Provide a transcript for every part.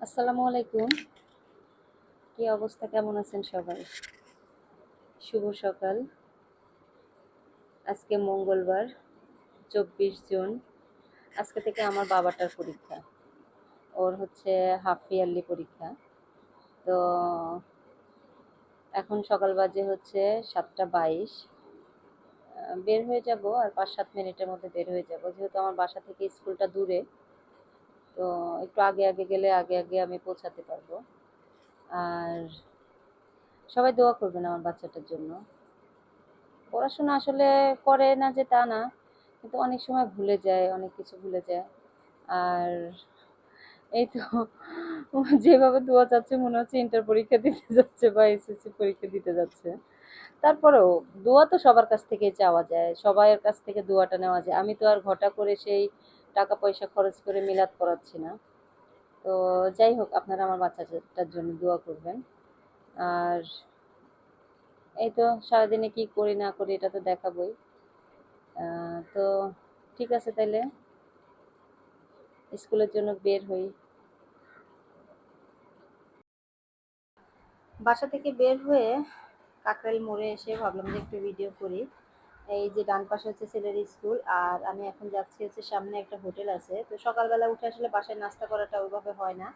আসসালামু আলাইকুম। কি অবস্থা, কেমন আছেন সবাই? শুভ সকাল। আজকে মঙ্গলবার, 24 জুন। আজকে থেকে আমার বাবাটার পরীক্ষা। ওর হচ্ছে হাফ ইয়ারলি পরীক্ষা। তো এখন সকাল বাজে হচ্ছে 7:22। বের হয়ে যাব আর 5-7 মিনিটের মধ্যে বের হয়ে যাব, যেহেতু আমার বাসা থেকে স্কুলটা দূরে। তো একটু আগে আগে গেলে আগে আগে আমি পৌঁছাতে পারবো। আর সবাই দোয়া করবেন আমার বাচ্চাটার জন্য। পড়াশোনা আসলে করে না যে তা না, কিন্তু অনেক সময় ভুলে যায়, অনেক কিছু ভুলে যায়। আর এই তো যেভাবে দোয়া চাচ্ছে মনে হচ্ছে ইন্টার পরীক্ষা দিতে যাচ্ছে বা এসএসসি পরীক্ষা দিতে যাচ্ছে। তারপরেও দোয়া তো সবার কাছ থেকেই চাওয়া যায়, সবাইয়ের কাছ থেকে দোয়াটা নেওয়া যায়। আমি তো আর ঘটা করে সেই টাকা পয়সা খরচ করে মিলাদ পড়াচ্ছি না। তো যাই হোক, আপনারা আমার বাচ্চাটার জন্য দোয়া করবেন। আর এই তো সারাদিনে কি করি না করি এটা তো দেখাবই। তো ঠিক আছে, তাইলে স্কুলের জন্য বের হই। বাসা থেকে বের হয়ে কাকরাইল মোড়ে এসে ভাবলাম যে একটু ভিডিও করি। এই যে ডান পাশে হচ্ছে ছেলের স্কুল, আর আমি এখন যাচ্ছি হচ্ছে সামনে একটা হোটেল আছে। তো সকালবেলা উঠে আসলে বাসায় নাস্তা করাটা ওইভাবে হয় না।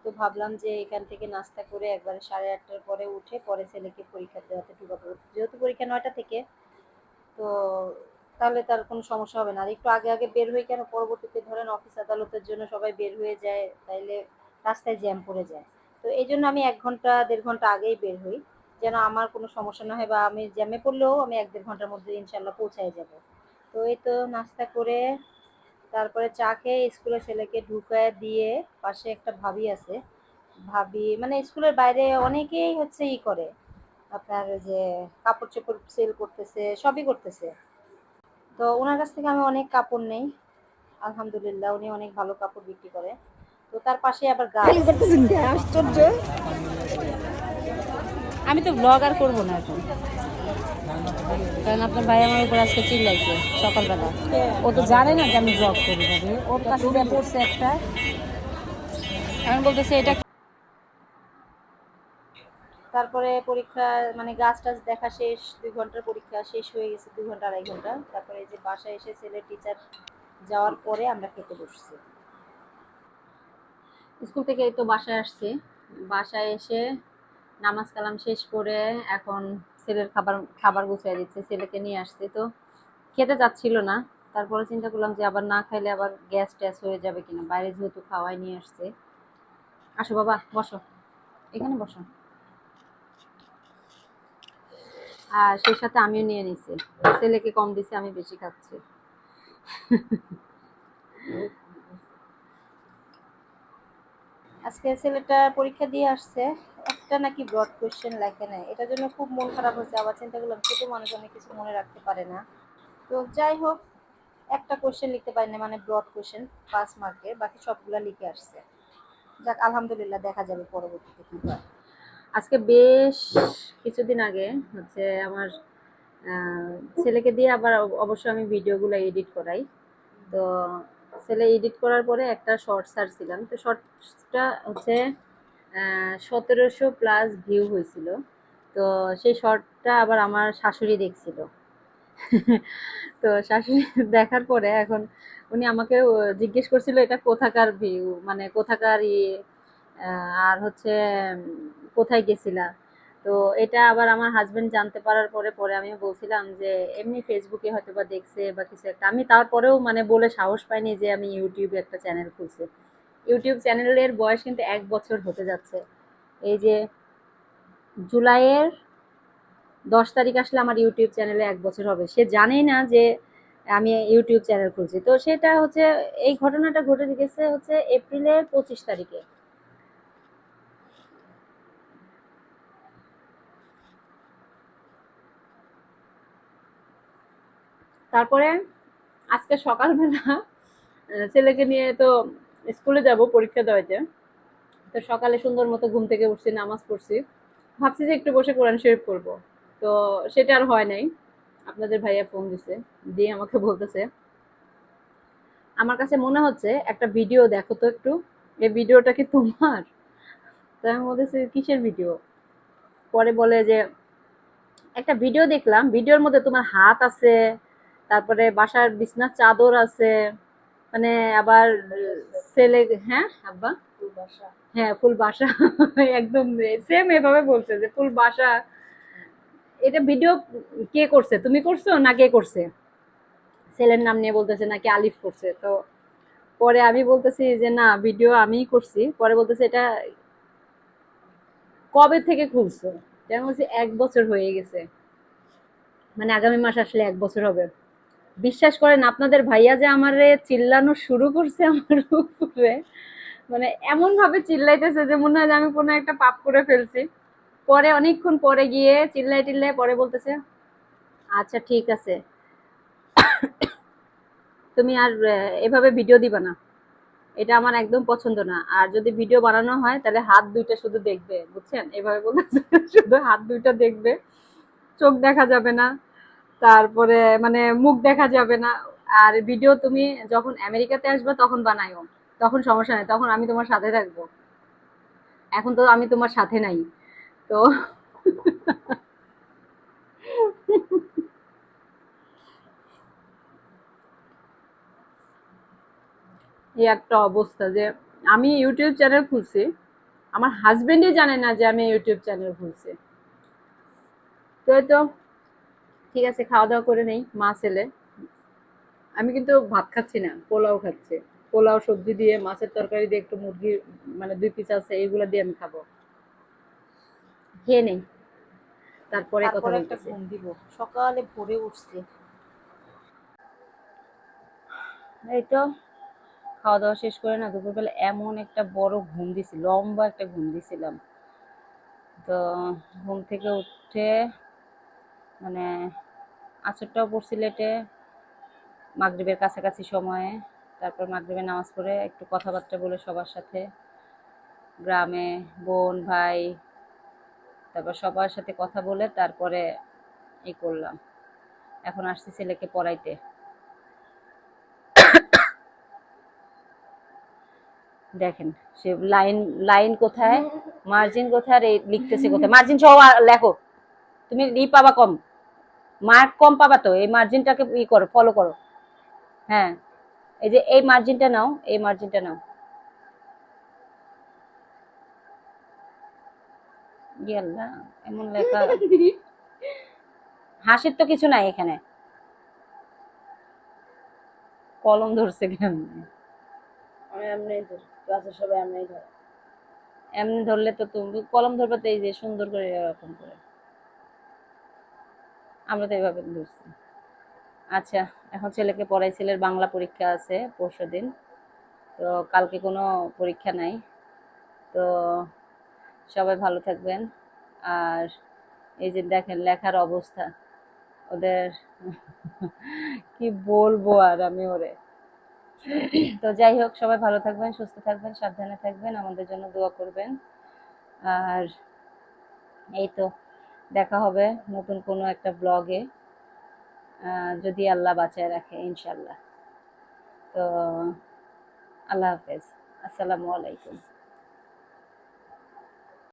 তো ভাবলাম যে এখান থেকে নাস্তা করে একবারে 8:30টার পরে উঠে পরে ছেলেকে পরীক্ষা দেওয়াতে ঢুকাবো, যেহেতু পরীক্ষা 9টা থেকে। তো তাহলে তার কোনো সমস্যা হবে না। আর একটু আগে আগে বের হই কেন, পরবর্তীতে ধরেন অফিস আদালতের জন্য সবাই বের হয়ে যায়, তাইলে রাস্তায় জ্যাম পড়ে যায়। তো এই জন্য আমি 1 ঘন্টা 1.5 ঘন্টা আগেই বের হই, যেন আমার কোনো সমস্যা না হয়, বা আমি জ্যামে পড়লেও আমি 1-1.5 ঘন্টার মধ্যে ইনশাল্লাহ পৌঁছায় যাব। তো এই তো নাস্তা করে তারপরে চা খেয়ে স্কুলে ছেলেকে ঢুকায় দিয়ে, পাশে একটা ভাবি আছে। ভাবি মানে স্কুলের বাইরে অনেকেই হচ্ছে করে, আপনার ওই যে কাপড় চোপড় সেল করতেছে, সবই করতেছে। তো ওনার কাছ থেকে আমি অনেক কাপড় নেই। আলহামদুলিল্লাহ উনি অনেক ভালো কাপড় বিক্রি করে। তো তার পাশে আবার গাছ। আশ্চর্য। আমি তো ব্লগ আর করবো না এখন, কারণ আপনার ভাই আমার উপর আজকে চিল্লাইছে সকালবেলা। ও তো জানে না যে আমি ব্লগ করি ভাবে, ওর কাছে দিয়ে পড়ছে একটা। আমি বলতেছি এটা। তারপরে পরীক্ষা মানে গাছ টাছ দেখা শেষ, 2 ঘন্টার পরীক্ষা শেষ হয়ে গেছে, 2 ঘন্টা 2.5 ঘন্টা। তারপরে এই যে বাসায় এসে ছেলে টিচার যাওয়ার পরে আমরা খেতে বসছি। স্কুল থেকে এই তো বাসায় আসছি। বাসায় এসে নামাজ কালাম শেষ করে এখন ছেলের খাবার খাবার গুছিয়ে দিচ্ছে, ছেলেকে নিয়ে আসছি। তো খেতে যাচ্ছিল না। তারপরে চিন্তা করলাম যে আবার না খাইলে আবার গ্যাস ট্যাস হয়ে যাবে কিনা, বাইরে যেহেতু খাওয়াই নিয়ে আসছে। আসো বাবা, বসো, এখানে বসো। আর সেই সাথে আমিও নিয়ে নিছি। ছেলেকে কম দিছি, আমি বেশি খাচ্ছি। আজকে ছেলেটা পরীক্ষা দিয়ে আসছে, একটা নাকি ব্রড কোয়েশ্চেন লেখে নাই, এটার জন্য খুব মন খারাপ হয়েছে। আবার চিন্তা করলাম ছোট মানুষ অনেক কিছু মনে রাখতে পারে না। তো যাই হোক, একটা কোয়েশ্চেন লিখতে পারি না, মানে ব্রড কোয়েশ্চেন 5 মার্কের, বাকি সবগুলা লিখে আসছে। যাক আলহামদুলিল্লাহ, দেখা যাবে পরবর্তীতে কি হয়। আজকে বেশ কিছুদিন আগে হচ্ছে আমার ছেলেকে দিয়ে আবার অবশ্য আমি ভিডিওগুলো এডিট করাই। তো ছেলে এডিট করার পরে একটা শর্ট ছাড়ছিলাম, তো শর্টসটা হচ্ছে 1700+ ভিউ হয়েছিল। তো সেই শর্টটা আবার আমার শাশুড়ি দেখছিল। তো শাশুড়ি দেখার পরে এখন উনি আমাকে জিজ্ঞেস করছিল এটা কোথাকার ভিউ, মানে কোথাকার আর হচ্ছে কোথায় গেছিলা। তো এটা আবার আমার হাজবেন্ড জানতে পারার পরে পরে আমি বলছিলাম যে এমনি ফেসবুকে হয়তো বা দেখছে বা কিছু একটা। আমি তারপরেও মানে বলে সাহস পাইনি যে আমি ইউটিউবে একটা চ্যানেল খুলছি। ইউটিউব চ্যানেলের বয়স কিন্তু 1 বছর হতে যাচ্ছে। এই যে জুলাইয়ের 10 তারিখ আসলে আমার ইউটিউব চ্যানেলে 1 বছর হবে। সে জানেই না যে আমি ইউটিউব চ্যানেল খুলছি। তো সেটা হচ্ছে, এই ঘটনাটা ঘটে গেছে হচ্ছে এপ্রিলের 25 তারিখে। তারপরে আজকে সকালবেলা ছেলেকে নিয়ে তো স্কুলে যাব পরীক্ষা দেওয়াতে। তো সকালে সুন্দর মতো ঘুম থেকে উঠছি, নামাজ পড়ছি, ভাবছি যে একটু বসে কোরআন শরীফ পড়বো। তো সেটা আর হয় নাই। আপনাদের ভাইয়া ফোন দিছে, দিয়ে আমাকে বলতেছে আমার কাছে মনে হচ্ছে একটা ভিডিও দেখো তো একটু। এই ভিডিওটা কি তোমার? তো আমি বলতেছি কিসের ভিডিও? পরে বলে যে একটা ভিডিও দেখলাম, ভিডিওর মধ্যে তোমার হাত আছে, তারপরে বাসার বিছনার চাদর আছে, মানে আবার ছেলে, হ্যাঁ আব্বা, হ্যাঁ ফুল বাসা একদম সেম এভাবে বলছে যে ফুল বাসা। এটা ভিডিও কে করছে, তুমি করছো না কে করছে? ছেলের নাম নিয়ে বলতেছে নাকি আলিফ করছে। তো পরে আমি বলতেছি যে না, ভিডিও আমিই করছি। পরে বলতেছে এটা কবে থেকে খুলছো? আমি বলছি ১ বছর হয়ে গেছে, মানে আগামী মাস আসলে ১ বছর হবে। বিশ্বাস করেন আপনাদের ভাইয়া যে আমারে চিল্লানো শুরু করছে আমার উপরে, মানে এমন ভাবে চিল্লাইতেছে যে মনে হয় যে আমি কোনো একটা পাপ করে ফেলছি। পরে অনেকক্ষণ পরে গিয়ে চিল্লাই টিল্লাই পরে বলতেছে আচ্ছা ঠিক আছে, তুমি আর এভাবে ভিডিও দিবা না, এটা আমার একদম পছন্দ না। আর যদি ভিডিও বানানো হয় তাহলে হাত দুইটা শুধু দেখবে, বুঝছেন? এভাবে বলতেছে শুধু হাত দুইটা দেখবে, চোখ দেখা যাবে না, তারপরে মানে মুখ দেখা যাবে না। আর ভিডিও তুমি যখন আমেরিকাতে আসবে তখন বানাইও, তখন সমস্যা নেই, তখন আমি তোমার সাথে থাকবো। এখন তো আমি তোমার সাথে নাই। তো এই একটা অবস্থা যে আমি ইউটিউব চ্যানেল খুলছি, আমার হাজবেন্ডই জানে না যে আমি ইউটিউব চ্যানেল খুলছি। তো এই তো ঠিক আছে, খাওয়া দাওয়া করে নেই মা ছেলে। আমি কিন্তু ভাত খাচ্ছি না, পোলাও খাচ্ছি। পোলাও সবজি দিয়ে, মাছের তরকারি দিয়ে, একটু মুরগি মানে ২ পিস আছে, এইগুলা দিয়ে আমি খাবো। খেয়ে নেই, তারপরে কথা তারপরে একটা বলতেছি। ঘুম দিব, সকালে ভোরে উঠছি। এই তো খাওয়া দাওয়া শেষ করে না দুপুরবেলা এমন একটা বড় ঘুম দিছি, লম্বা একটা ঘুম দিছিলাম। তো ঘুম থেকে উঠে মানে আঁচড়টাও পড়ছি লেটে, মাগরিবের কাছাকাছি সময়ে। তারপর মাগরিবের নামাজ পড়ে একটু কথাবার্তা বলে সবার সাথে, গ্রামে বোন ভাই, তারপর সবার সাথে কথা বলে তারপরে এই করলাম। এখন আসছি ছেলেকে পড়াইতে। দেখেন সে লাইন, লাইন কোথায়, মার্জিন কোথায়, আর এই লিখতেছে কোথায়, মার্জিন সহ লেখো। তুমি ই পাবা কম, মার্ক কম পাবা, তো এই মার্জিনটাকে ই করো, ফলো করো। হ্যাঁ, এই যে এই মার্জিনটা নাও, এই মার্জিনটা নাও। ইয়াল্লা, এমন লেখা, হাসির তো কিছু নাই এখানে। কলম ধরছে কেন? আমি এমনি ক্লাসের সবাই এমনি ধরে। এমনি ধরলে তো তুমি কলম ধরবে তো এই যে সুন্দর করে এরকম করে, আমরা তো এভাবে ধরছি। আচ্ছা, এখন ছেলেকে পড়াই, ছেলের বাংলা পরীক্ষা আছে পরশুদিন। তো কালকে কোনো পরীক্ষা নাই। তো সবাই ভালো থাকবেন। আর এই যে দেখেন লেখার অবস্থা ওদের, কি বলবো আর আমি ওরে। তো যাই হোক, সবাই ভালো থাকবেন, সুস্থ থাকবেন, সাবধানে থাকবেন, আমাদের জন্য দোয়া করবেন। আর এই তো দেখা হবে নতুন কোনো একটা ব্লগে, যদি আল্লাহ বাঁচায় রাখে ইনশাল্লাহ। তো আল্লাহ হাফেজ, আসসালামু আলাইকুম।